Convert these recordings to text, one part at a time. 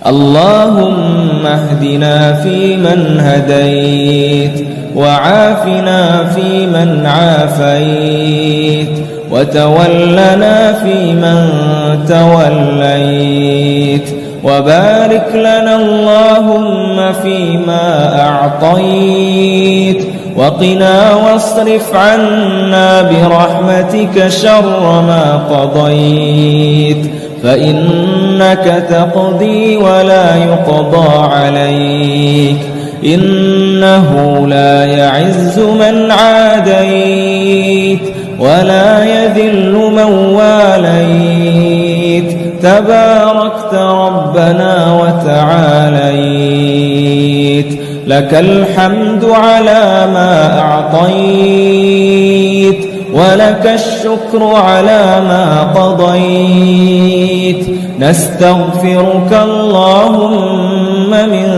اللهم اهدنا فيمن هديت، وعافنا فيمن عافيت، وتولنا فيمن توليت، وبارك لنا اللهم فيما أعطيت، وقنا واصرف عنا برحمتك شر ما قضيت، فإنك تقضي ولا يقضى عليك، إنه لا يعز من عاديت ولا يذل من واليت، تباركت ربنا وتعاليت، لك الحمد على ما أعطيت، ولك الشكر على ما قضيت، نستغفرك اللهم من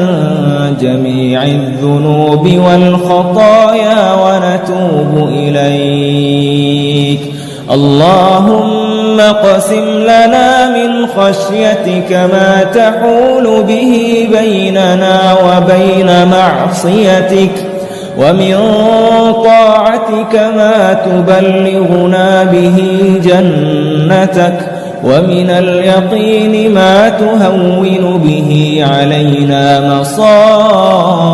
جميع الذنوب والخطايا ونتوب إليك. اللهم اقسم لنا من خشيتك ما تحول به بيننا وبين معصيتك، ومن طاعتك ما تبلغنا به جنتك، ومن اليقين ما تهون به علينا مصائب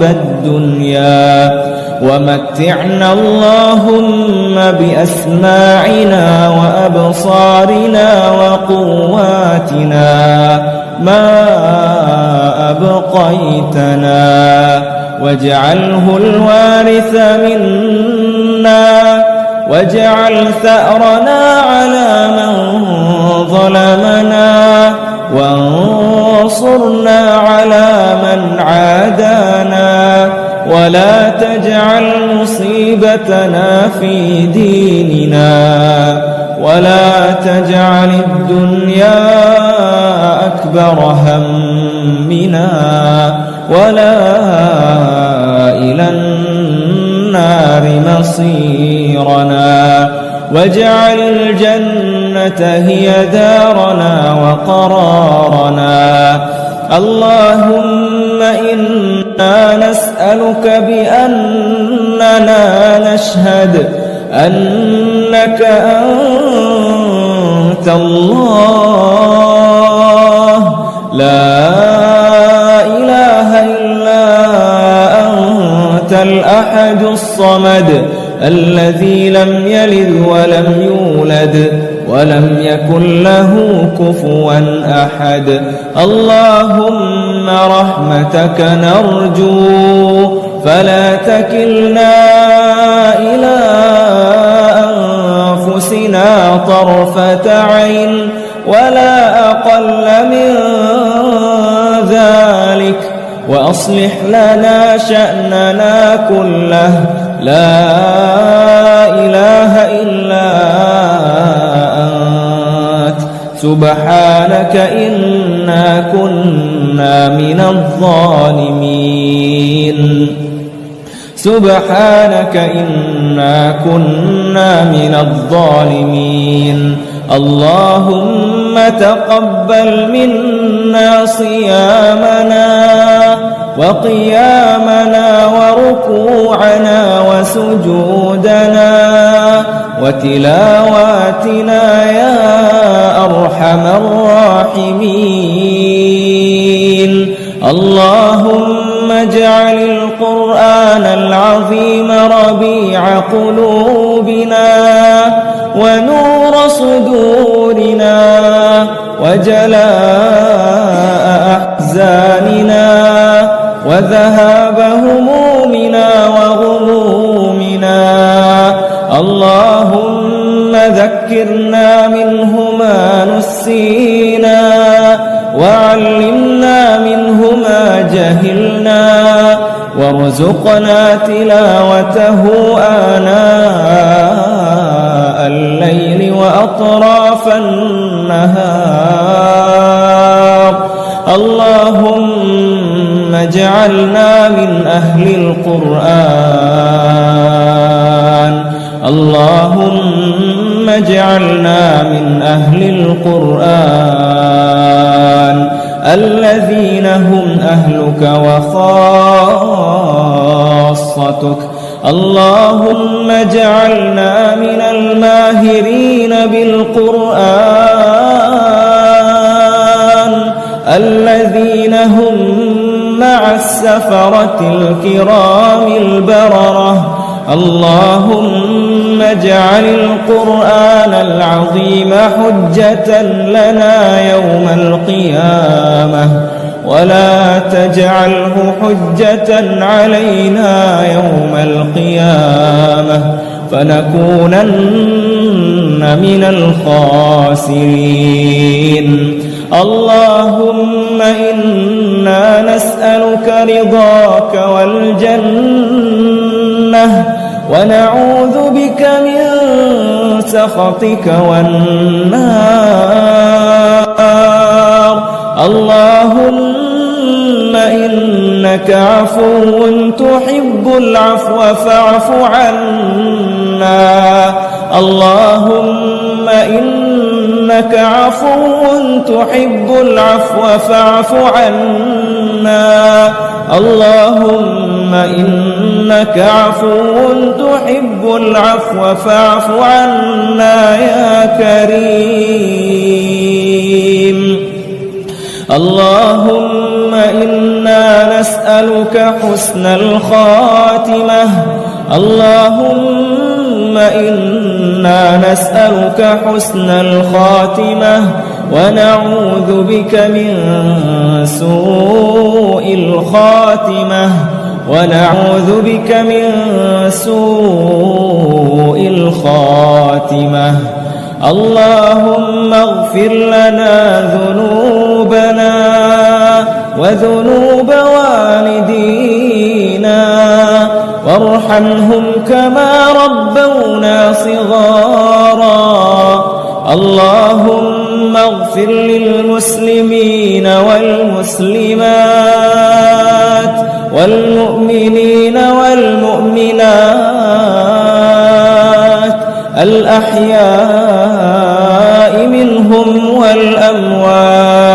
الدنيا، ومتعنا اللهم بأسماعنا وأبصارنا وقواتنا ما أبقيتنا، واجعله الوارث منا، واجعل ثأرنا على من ظلمنا، وانصرنا على من عادانا، ولا تجعل مصيبتنا في ديننا، ولا تجعل الدنيا أكبر همنا، ولا إلى النار مصيرنا، واجعل الجنة هي دارنا وقرارنا. اللهم إنا نسألك بأننا نشهد أنك أنت الله لا إله إلا أنت الأحد الصمد الذي لم يلد ولم يولد ولم يكن له كفوا أحد. اللهم رحمتك نرجو فلا تكلنا إلى أنفسنا طرفة عين ولا أقل من ذلك، وأصلح لنا شأننا كله، لا إله إلا أنت سبحانك إنا كنا من الظالمين. سبحانك إنا كنا من الظالمين. اللهم تقبل منا صيامنا وقيامنا وركوعنا وسجودنا وتلاواتنا يا أرحم الراحمين. اللهم اجعل القرآن العظيم ربيع قلوبنا ونور صدورنا وجلاء أحزاننا وذهاب همومنا وغمومنا. اللهم ذكرنا منه ما نسينا وعلمنا منه ما جهلنا وارزقنا تلاوته آناء الليل وأطراف النهار. اللهم اجعلنا من أهل القرآن. اللهم اجعلنا من أهل القرآن الذين هم أهلك وخاصتك. اللهم اجعلنا من الماهرين بالقرآن الذين هم مع السفرة الكرام البررة. اللهم اجعل القرآن العظيم حجة لنا يوم القيامة ولا تجعله حجة علينا يوم القيامة فنكونن من الخاسرين. اللهم إنا نسألك رضاك والجنة ونعوذ بك من سخطك والنار. اللهم إنك عفو تحب العفو فاعف عنا. اللهم إنك عفو تحب العفو فاعف عنا. اللهم إنك عفو تحب العفو فاعف عنا يا كريم. اللهم إنا نسألك حسن الخاتمة. اللهم إنا نسألك حسن الخاتمة ونعوذ بك من سوء الخاتمة ونعوذ بك من سوء الخاتمة. اللهم اغفر لنا ذنوبنا وذنوب والدينا وارحمهم كما ربونا صغارا. اللهم اغفر للمسلمين والمسلمات والمؤمنين والمؤمنات الأحياء منهم والأموات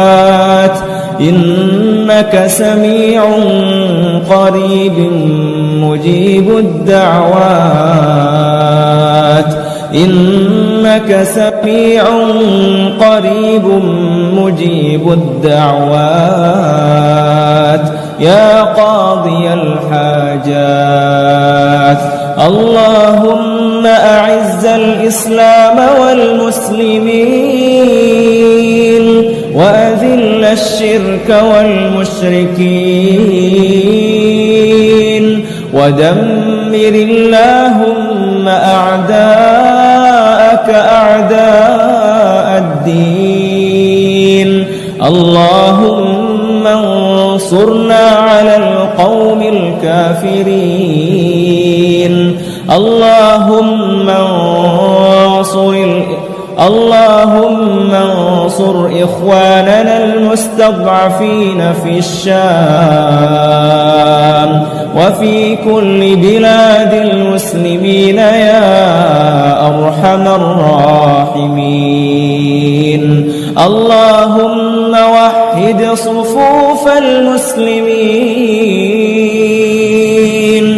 إنك سميع قريب مجيب الدعوات. إنك سميع قريب مجيب الدعوات يا قاضي الحاجات. اللهم أعز الإسلام والمسلمين وأذل الشرك والمشركين ودمر اللهم أعداءك أعداء الدين. اللهم انصرنا على القوم الكافرين. اللهم انصر إخواننا المستضعفين في الشام وفي كل بلاد المسلمين يا أرحم الراحمين. اللهم وحد صفوف المسلمين